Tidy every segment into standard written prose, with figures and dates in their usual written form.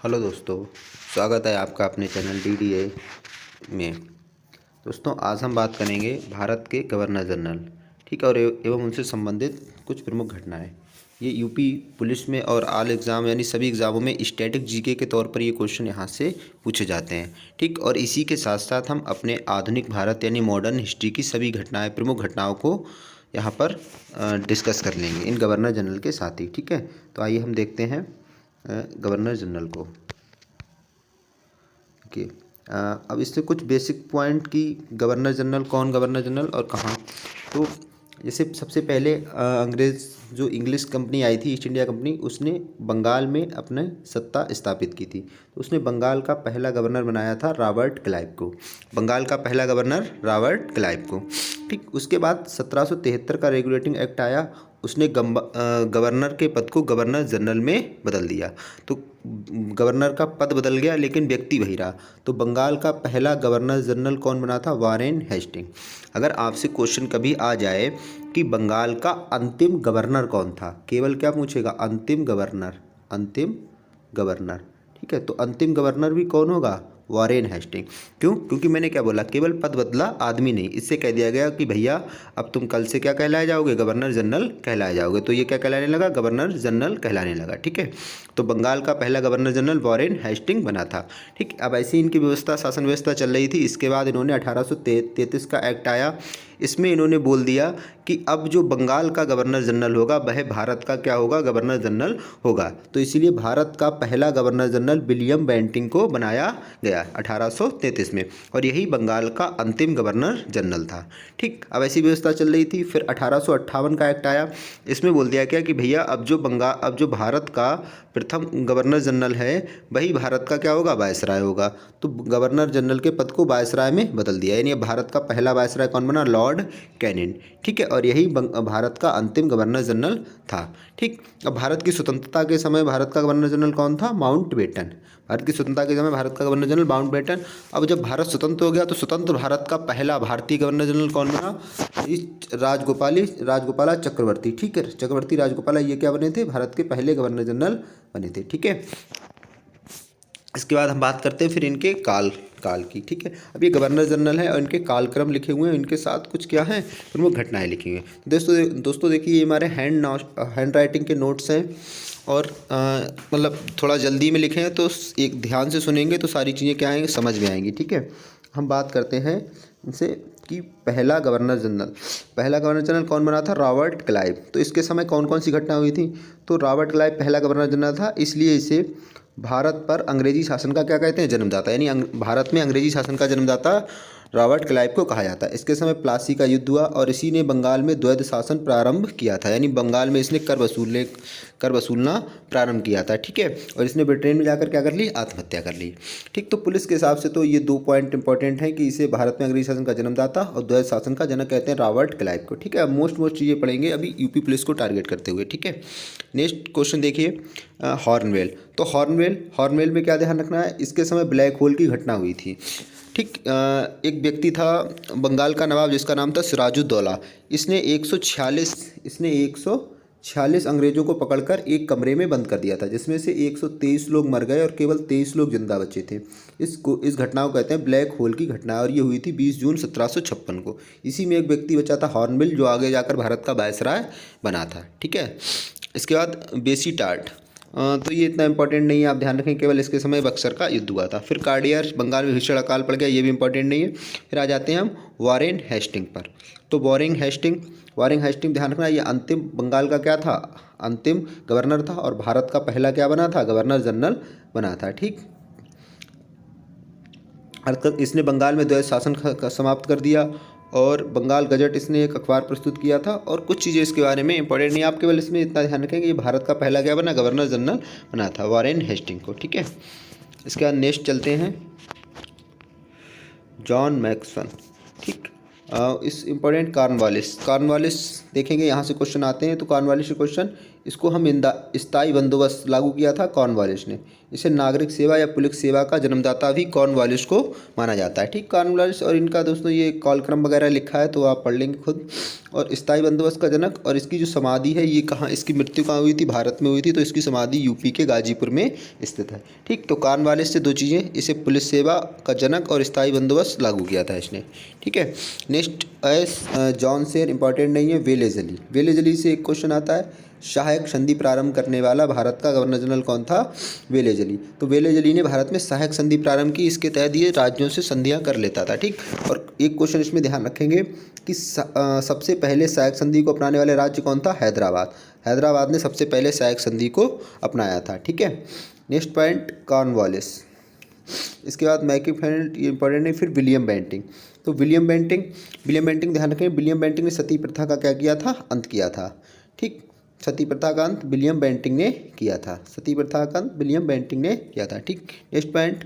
Hello दोस्तों, स्वागत है आपका अपने चैनल DDA में। दोस्तों, आज हम बात करेंगे भारत के गवर्नर जनरल, ठीक है, और एवं उनसे संबंधित कुछ प्रमुख घटनाएं। ये यूपी पुलिस में और आल एग्ज़ाम यानी सभी एग्ज़ामों में स्टैटिक जीके के तौर पर ये क्वेश्चन यहाँ से पूछे जाते हैं, ठीक। और इसी के साथ साथ हम अपने आधुनिक भारत यानी मॉडर्न हिस्ट्री की सभी घटनाएँ, प्रमुख घटनाओं को यहाँ पर डिस्कस कर लेंगे इन गवर्नर जनरल के साथ ही, ठीक है। तो आइए हम देखते हैं गवर्नर जनरल को। ओके, अब इससे कुछ बेसिक पॉइंट की गवर्नर जनरल कौन, गवर्नर जनरल और कहाँ। तो जैसे सबसे पहले अंग्रेज़ जो इंग्लिश कंपनी आई थी, ईस्ट इंडिया कंपनी, उसने बंगाल में अपने सत्ता स्थापित की थी। तो उसने बंगाल का पहला गवर्नर बनाया था रॉबर्ट क्लाइव को, बंगाल का पहला गवर्नर रॉबर्ट क्लाइव को, ठीक। उसके बाद 1773 का रेगुलेटिंग एक्ट आया, उसने गवर्नर के पद को गवर्नर जनरल में बदल दिया। तो गवर्नर का पद बदल गया लेकिन व्यक्ति वही रहा। तो बंगाल का पहला गवर्नर जनरल कौन बना था? Warren Hasting. अगर आपसे क्वेश्चन कभी आ जाए कि बंगाल का अंतिम गवर्नर कौन था, केवल क्या पूछेगा? अंतिम गवर्नर, अंतिम गवर्नर, ठीक है। तो अंतिम गवर्नर भी कौन होगा? Warren Hasting. क्यों? क्योंकि मैंने क्या बोला, केवल पद बदला, आदमी नहीं। इससे कह दिया गया कि भैया अब तुम कल से क्या कहलाए जाओगे? गवर्नर जनरल कहलाए जाओगे। तो ये क्या कहलाने लगा? गवर्नर जनरल कहलाने लगा, ठीक है। तो बंगाल का पहला गवर्नर जनरल वारेन हेस्टिंग बना था, ठीक। अब ऐसी इनकी व्यवस्था, शासन व्यवस्था चल रही थी। इसके बाद इन्होंने 1833 का एक्ट आया, इसमें इन्होंने बोल दिया कि अब जो बंगाल का गवर्नर जनरल होगा वह भारत का क्या होगा? गवर्नर जनरल होगा। तो इसीलिए भारत का पहला गवर्नर जनरल विलियम बेंटिंग को बनाया गया 1833 में, और यही बंगाल का अंतिम गवर्नर जनरल था, ठीक। अब ऐसी व्यवस्था चल रही थी। फिर 1858 का एक्ट आया, इसमें बोल दिया गया कि भैया अब जो भारत का प्रथम गवर्नर जनरल है वही भारत का क्या होगा? वायसराय होगा। तो गवर्नर जनरल के पद को वायसराय में बदल दिया, यानी भारत का पहला वायसराय कौन बना? लॉर्ड कैनिंग, ठीक है। और यही भारत का अंतिम गवर्नर जनरल था, ठीक। अब भारत की स्वतंत्रता के समय भारत का गवर्नर जनरल कौन था? माउंटबेटन। भारत की स्वतंत्रता के समय भारत का गवर्नर जनरल माउंटबेटन। अब जब भारत स्वतंत्र हो गया तो स्वतंत्र भारत का पहला भारतीय गवर्नर जनरल कौन बना? राजगोपाला चक्रवर्ती, ठीक है। चक्रवर्ती राजगोपाला, ये क्या बने थे? भारत के पहले गवर्नर जनरल बने थे, ठीक है। इसके बाद हम बात करते हैं फिर इनके काल की, ठीक है। अब ये गवर्नर जनरल है और इनके कालक्रम लिखे हुए हैं, इनके साथ कुछ क्या है? प्रमुख घटनाएं लिखी हुई हैं। दोस्तों देखिए, ये हमारे हैंड राइटिंग के नोट्स हैं, और मतलब थोड़ा जल्दी में लिखे हैं, तो एक ध्यान से सुनेंगे तो सारी चीज़ें क्या आएंगी? समझ में आएंगी, ठीक है। हम बात करते हैं इनसे कि पहला गवर्नर जनरल कौन बना था? Robert Clive. तो इसके समय कौन कौन सी घटना हुई थी? तो रॉबर्ट क्लाइव पहला गवर्नर जनरल था, इसलिए इसे भारत पर अंग्रेजी शासन का क्या कहते हैं? जन्मदाता, यानी भारत में अंग्रेजी शासन का जन्मदाता रॉबर्ट क्लाइव को कहा जाता है। इसके समय प्लासी का युद्ध हुआ और इसी ने बंगाल में द्वैध शासन प्रारंभ किया था, यानी बंगाल में इसने कर वसूलना प्रारंभ किया था, ठीक है। और इसने ब्रिटेन में जाकर क्या कर ली? आत्महत्या कर ली, ठीक। तो पुलिस के हिसाब से तो ये 2 पॉइंट इंपॉर्टेंट हैं कि इसे भारत में अंग्रेजी शासन का जन्मदाता और द्वैध शासन का जनक कहते हैं रॉबर्ट क्लाइव को, ठीक है। अब मोस्ट चीज़ें पढ़ेंगे अभी यूपी पुलिस को टारगेट करते हुए, ठीक है। नेक्स्ट क्वेश्चन देखिए, हॉर्नवेल। तो हॉर्नवेल में क्या ध्यान रखना है? इसके समय ब्लैक होल की घटना हुई थी, ठीक। एक व्यक्ति था बंगाल का नवाब जिसका नाम था सिराजुद्दौला। इसने 146 अंग्रेज़ों को पकड़कर एक कमरे में बंद कर दिया था, जिसमें से 123 लोग मर गए और केवल 23 लोग जिंदा बचे थे। इस घटना को कहते हैं ब्लैक होल की घटना, और ये हुई थी 20 जून 1756 को। इसी में एक व्यक्ति बचा था हॉर्नबिल, जो आगे जाकर भारत का वायसराय बना था, ठीक है। इसके बाद बेसी टार्ट, तो ये इतना इंपॉर्टेंट नहीं है, आप ध्यान रखें, केवल इसके समय बक्सर का युद्ध हुआ था। फिर कार्डियर, बंगाल में भीषण अकाल पड़ गया, ये भी इंपॉर्टेंट नहीं है। फिर आ जाते हैं हम वारेन हेस्टिंग पर। तो वारेन हेस्टिंग ध्यान रखना, ये अंतिम बंगाल का क्या था? अंतिम गवर्नर था, और भारत का पहला क्या बना था? गवर्नर जनरल बना था, ठीक। अर्थात इसने बंगाल में द्वैध शासन समाप्त कर दिया, और बंगाल गजट इसने एक अखबार प्रस्तुत किया था, और कुछ चीज़ें इसके बारे में इंपॉर्टेंट नहीं, आप केवल इसमें इतना ध्यान रखें कि ये भारत का पहला क्या बना? गवर्नर जनरल बना था वारेन हेस्टिंग को, ठीक है। इसके बाद नेक्स्ट चलते हैं, जॉन मैक्सवन, ठीक। इस इम्पोर्टेंट कॉर्नवालिस देखेंगे, यहाँ से क्वेश्चन आते हैं। तो कॉर्नवालिस के क्वेश्चन इसको हम स्थायी बंदोबस्त लागू किया था कॉर्नवालिस ने। इसे नागरिक सेवा या पुलिस सेवा का जन्मदाता भी कॉर्नवालिस को माना जाता है। ठीक, कॉर्नवालिस और इनका दोस्तों ये कालक्रम वगैरह लिखा है तो आप पढ़ लेंगे खुद। और स्थायी बंदोबस्त का जनक, और इसकी जो समाधि है ये कहाँ, इसकी मृत्यु कहाँ हुई थी, भारत में हुई थी, तो इसकी समाधि यूपी के गाजीपुर में स्थित है। ठीक, तो कॉर्नवालिस से दो चीज़ें, इसे पुलिस सेवा का जनक और स्थायी बंदोबस्त लागू किया था इसने। ठीक है, नेक्स्ट एस जॉन सेर, इंपॉर्टेंट नहीं है। वेलेजली, वेलेजली से एक क्वेश्चन आता है, सहायक संधि प्रारंभ करने वाला भारत का गवर्नर जनरल कौन था, वेलेजली। तो वेलेजली ने भारत में सहायक संधि प्रारंभ की, इसके तहत ये राज्यों से संधियां कर लेता था। ठीक, और एक क्वेश्चन इसमें ध्यान रखेंगे कि सबसे पहले सहायक संधि को अपनाने वाले राज्य कौन था, हैदराबाद। हैदराबाद ने सबसे पहले सहायक संधि को अपनाया था। ठीक है, नेक्स्ट पॉइंट कॉर्नवालिस। इसके बाद मैकीफेल्ड, ये इंपॉर्टेंट नहीं। फिर विलियम बेंटिंग, तो विलियम बेंटिंग ध्यान रखें, विलियम बेंटिंग ने सती प्रथा का क्या किया था, अंत किया था। ठीक, सती प्रथा का अंत विलियम बेंटिंग ने किया था, सती प्रथा का अंत विलियम बेंटिंग ने किया था। ठीक, नेक्स्ट पॉइंट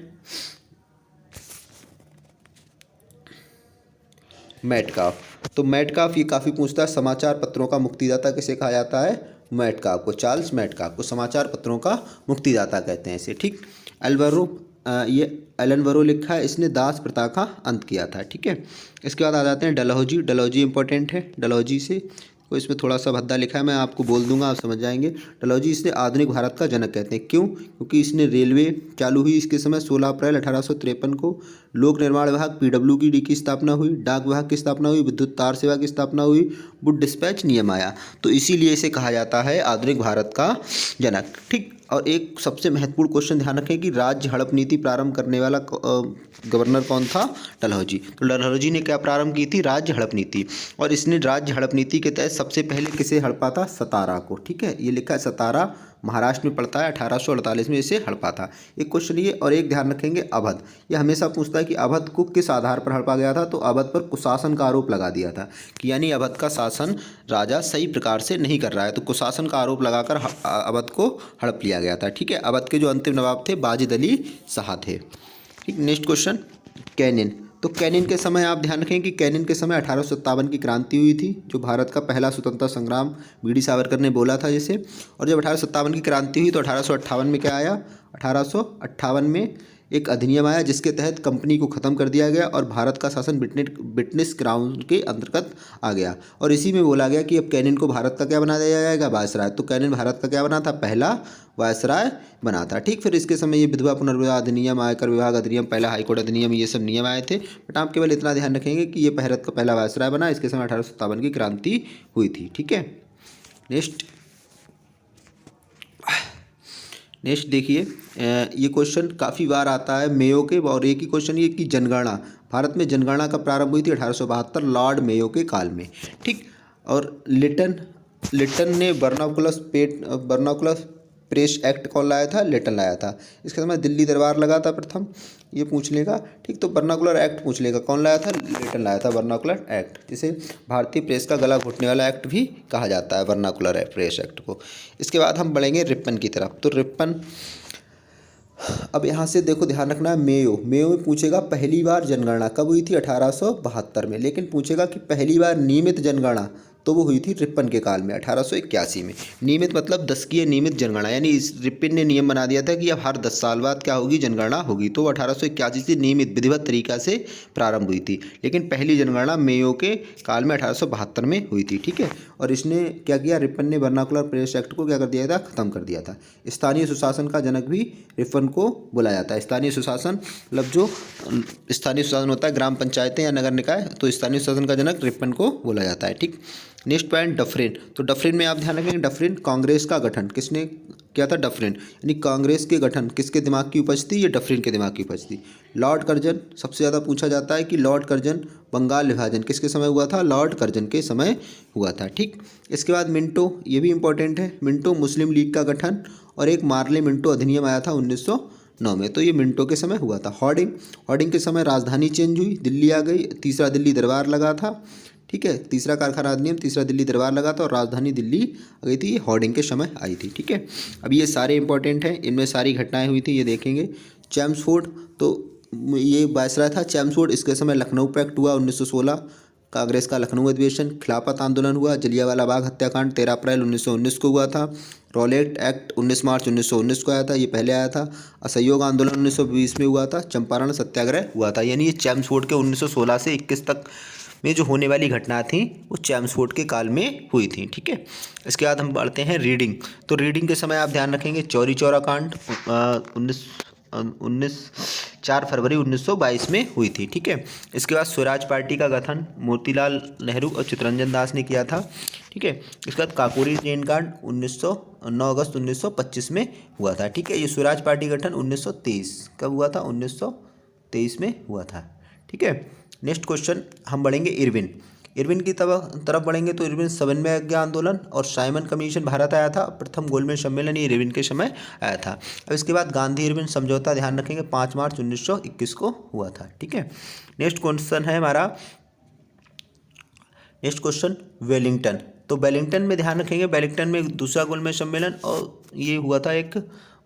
मेटकाफ। तो मेटकाफ ये काफ़ी पूछता है, समाचार पत्रों का मुक्तिदाता किसे कहा जाता है, मेटकाफ को, चार्ल्स मेटकाफ को समाचार पत्रों का मुक्तिदाता कहते हैं इसे। ठीक, एल्वरो, ये एलन वरो लिखा है, इसने दास प्रथा का अंत किया था। ठीक है, इसके बाद आ जाते हैं डलहौजी। डलहौजी इंपॉर्टेंट है, डलहौजी से को इसमें थोड़ा सा भद्दा लिखा है, मैं आपको बोल दूंगा, आप समझ जाएंगे। डलहौजी इसे आधुनिक भारत का जनक कहते हैं। क्यों, क्योंकि इसने रेलवे चालू हुई इसके समय 16 अप्रैल 1853 को, लोक निर्माण विभाग PWD की स्थापना हुई, डाक विभाग की स्थापना हुई, विद्युत तार सेवा की स्थापना हुई, वुड डिस्पैच नियम आया, तो इसीलिए इसे कहा जाता है आधुनिक भारत का जनक। ठीक, और एक सबसे महत्वपूर्ण क्वेश्चन ध्यान रखें कि राज्य हड़प नीति प्रारंभ करने वाला गवर्नर कौन था, डलहौजी। तो डलहौजी ने क्या प्रारंभ की थी, राज्य हड़प नीति, और इसने राज्य हड़प नीति के तहत सबसे पहले किसे हड़पा था, सतारा को। ठीक है, ये लिखा है सतारा, महाराष्ट्र में पड़ता है, 1848 में इसे हड़पा था। एक क्वेश्चन ये, और एक ध्यान रखेंगे अवध, ये हमेशा पूछता है कि अवध को किस आधार पर हड़पा गया था, तो अवध पर कुशासन का आरोप लगा दिया था कि यानी अवध का शासन राजा सही प्रकार से नहीं कर रहा है, तो कुशासन का आरोप लगाकर अवध को हड़प लिया गया था। ठीक है, अवध के जो अंतिम नवाब थे वाजिद अली शाह थे। ठीक, नेक्स्ट क्वेश्चन कैनिन। तो कैनिन के समय आप ध्यान रखें कि कैनिन के समय 1857 की क्रांति हुई थी, जो भारत का पहला स्वतंत्रता संग्राम बीडी सावरकर ने बोला था जिसे। और जब 1857 की क्रांति हुई तो 1858 में क्या आया, 1858 में एक अधिनियम आया जिसके तहत कंपनी को ख़त्म कर दिया गया और भारत का शासन ब्रिटिश क्राउन के अंतर्गत आ गया। और इसी में बोला गया कि अब कैनिन को भारत का क्या बना दिया जाएगा, वायसराय। तो कैनिन भारत का क्या बना था, पहला वायसराय बना था। ठीक, फिर इसके समय ये विधवा पुनर्विवाह अधिनियम, आयकर विभाग अधिनियम, पहला हाईकोर्ट अधिनियम, ये सब नियम आए थे। बट आप केवल इतना ध्यान रखेंगे कि ये भारत का पहला वायसराय बना, इसके समय 1857 की क्रांति हुई थी। ठीक है, नेक्स्ट देखिए, ये क्वेश्चन काफ़ी बार आता है मेयो के, और एक ही क्वेश्चन ये कि जनगणना, भारत में जनगणना कब प्रारंभ हुई थी, 1872 लॉर्ड मेयो के काल में। ठीक, और लिटन ने बर्नाकुलस प्रेस एक्ट कौन लाया था, लिटन लाया था। इसके समय दिल्ली दरबार लगा था प्रथम, ये पूछ लेगा। ठीक, तो बर्नाकुलर एक्ट पूछ लेगा, कौन लाया था, लिटन लाया था बर्नाकुलर एक्ट, जिसे भारतीय प्रेस का गला घोटने वाला एक्ट भी कहा जाता है, बर्नाकुलर प्रेस एक्ट को। इसके बाद हम बढ़ेंगे रिपन की तरफ। तो रिपन, अब यहाँ से देखो ध्यान रखना है, मेयो में पूछेगा पहली बार जनगणना कब हुई थी, 1872 में। लेकिन पूछेगा कि पहली बार नियमित जनगणना तो वो हुई थी रिपन के काल में, 1881 में। नियमित मतलब 10 की नियमित जनगणना, यानी इस रिपन ने नियम बना दिया था कि अब हर 10 साल बाद क्या होगी, जनगणना होगी। तो 1881 से नियमित विधिवत तरीका से प्रारंभ हुई थी। लेकिन पहली जनगणना मेयो के काल में 1872 में हुई थी। ठीक है, और इसने क्या किया, रिपन ने वर्नाकुलर प्रेस एक्ट को क्या कर दिया था, खत्म कर दिया था। स्थानीय सुशासन का जनक भी रिपन को बोला जाता है। स्थानीय सुशासन मतलब जो स्थानीय सुशासन होता है, ग्राम पंचायतें या नगर निकाय, तो स्थानीय सुशासन का जनक रिपन को बोला जाता है। ठीक, नेक्स्ट पॉइंट डफरिन। तो डफरिन में आप ध्यान रखेंगे, डफरिन कांग्रेस का गठन किसने किया था, डफरिन, यानी कांग्रेस के गठन किसके दिमाग की उपज थी, ये डफरिन के दिमाग की उपज थी। लॉर्ड कर्जन, सबसे ज़्यादा पूछा जाता है कि लॉर्ड कर्जन बंगाल विभाजन किसके समय हुआ था, लॉर्ड कर्जन के समय हुआ था। ठीक, इसके बाद मिंटो, ये भी इंपॉर्टेंट है, मिंटो मुस्लिम लीग का गठन, और एक मार्ले मिंटो अधिनियम आया था 1909 में, तो ये मिंटो के समय हुआ था। हॉर्डिंग के समय राजधानी चेंज हुई, दिल्ली आ गई, तीसरा दिल्ली दरबार लगा था। ठीक है, तीसरा कारखाना अधिनियम, तीसरा दिल्ली दरबार लगा था और राजधानी दिल्ली आ गई थी, ये हॉर्डिंग के समय आई थी। ठीक है, अब ये सारे इंपॉर्टेंट हैं, इनमें सारी घटनाएं हुई थी, ये देखेंगे। चैम्सफोर्ड, तो ये वायसराय था चैम्सफोर्ड, इसके समय लखनऊ पैक्ट हुआ 1916। कांग्रेस का लखनऊ अधिवेशन, खिलाफत आंदोलन हुआ, जलियांवाला बाग हत्याकांड 13 अप्रैल 1919 को हुआ था, रॉलेट एक्ट 19 मार्च 1919 को आया था, ये पहले आया था, असहयोग आंदोलन 1920 में हुआ था, चंपारण सत्याग्रह हुआ था। यानी ये चैम्सफोर्ड के 1916 से 21 तक में जो होने वाली घटना थी वो चैम्सफोर्ड के काल में हुई थी। ठीक है, इसके बाद हम पढ़ते हैं रीडिंग। तो रीडिंग के समय आप ध्यान रखेंगे चौरी चौरा कांड 4 फरवरी 1922 में हुई थी। ठीक है, इसके बाद स्वराज पार्टी का गठन मोतीलाल नेहरू और चित्तरंजन दास ने किया था। ठीक है, इसके बाद काकोरी ट्रेन कांड 9 अगस्त 1925 में हुआ था। ठीक है, ये स्वराज पार्टी गठन 1923 कब हुआ था? 1923 में हुआ था। ठीक है, नेक्स्ट क्वेश्चन हम बढ़ेंगे इरविन की तरफ बढ़ेंगे। तो इरविन 7वें अज्ञा आंदोलन और साइमन कमीशन भारत आया था। प्रथम गोलमेज सम्मेलन ये इरविन के समय आया था। अब इसके बाद गांधी इरविन समझौता ध्यान रखेंगे 5 मार्च 1921 को हुआ था। ठीक है, नेक्स्ट क्वेश्चन है हमारा वेलिंगटन। तो वेलिंगटन में ध्यान रखेंगे, वेलिंगटन में दूसरा गोलमेज सम्मेलन और ये हुआ था एक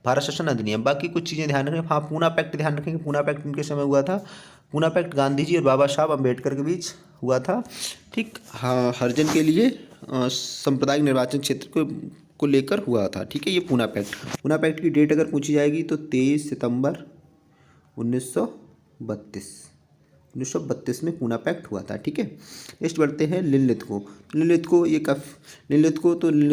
भारत शासन अधिनियम। बाकी कुछ चीज़ें ध्यान रखेंगे। हाँ, पूना पैक्ट ध्यान रखेंगे, पूना पैक्ट इनके समय हुआ था। पूना पैक्ट गांधी जी और बाबा साहब अम्बेडकर के बीच हुआ था। ठीक, हाँ, हरिजन के लिए सांप्रदायिक निर्वाचन क्षेत्र को लेकर हुआ था। ठीक है, ये पूना पैक्ट की डेट अगर पूछी जाएगी तो 23 सितंबर 1932 में पूना पैक्ट हुआ था। ठीक है, नेक्स्ट बढ़ते हैं लिनलिथ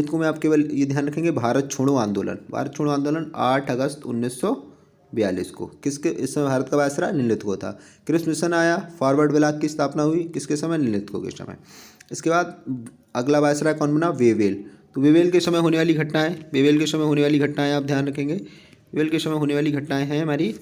को में आप केवल ये ध्यान रखेंगे भारत छोड़ो आंदोलन 8 अगस्त 1942 को किसके इस समय भारत का वायसराय लिनलिथ को था। क्रिप्स मिशन आया, फॉरवर्ड ब्लॉक की स्थापना हुई किसके समय? लिनलिथ को के समय। इसके बाद अगला वायसराय कौन बना? वेवेल। तो वेवेल के समय होने वाली घटनाएं आप ध्यान रखेंगे। वेवेल के समय होने वाली घटनाएं हैं हमारी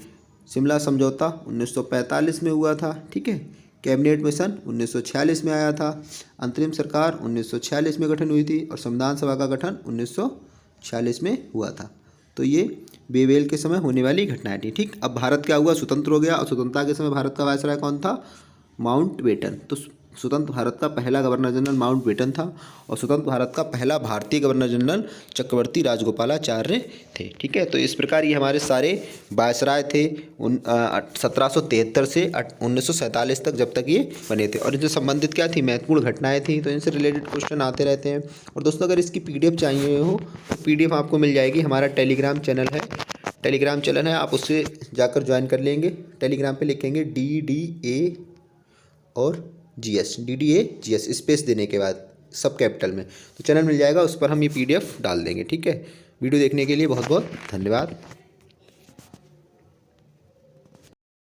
शिमला समझौता 1945 में हुआ था। ठीक है, कैबिनेट मिशन 1946 में आया था, अंतरिम सरकार 1946 में गठन हुई थी और संविधान सभा का गठन 1946 में हुआ था। तो ये वेवेल के समय होने वाली घटनाएं थी। ठीक, अब भारत क्या हुआ? स्वतंत्र हो गया और स्वतंत्रता के समय भारत का वायसराय कौन था? माउंटबेटन। तो स्वतंत्र भारत का पहला गवर्नर जनरल माउंटबेटन था और स्वतंत्र भारत का पहला भारतीय गवर्नर जनरल चक्रवर्ती राजगोपालाचार्य थे। ठीक है, तो इस प्रकार ये हमारे सारे वायसराय थे 1773 से 1947 तक, जब तक ये बने थे। और इनसे संबंधित क्या थी? महत्वपूर्ण घटनाएं थी। तो इनसे रिलेटेड क्वेश्चन आते रहते हैं। और दोस्तों, अगर इसकी PDF चाहिए हो तो PDF आपको मिल जाएगी। हमारा टेलीग्राम चैनल है, आप उससे जाकर ज्वाइन कर लेंगे। टेलीग्राम पे लिखेंगे DDA और GS स्पेस देने के बाद सब कैपिटल में, तो चैनल मिल जाएगा, उस पर हम ये PDF डाल देंगे। ठीक है, वीडियो देखने के लिए बहुत बहुत धन्यवाद।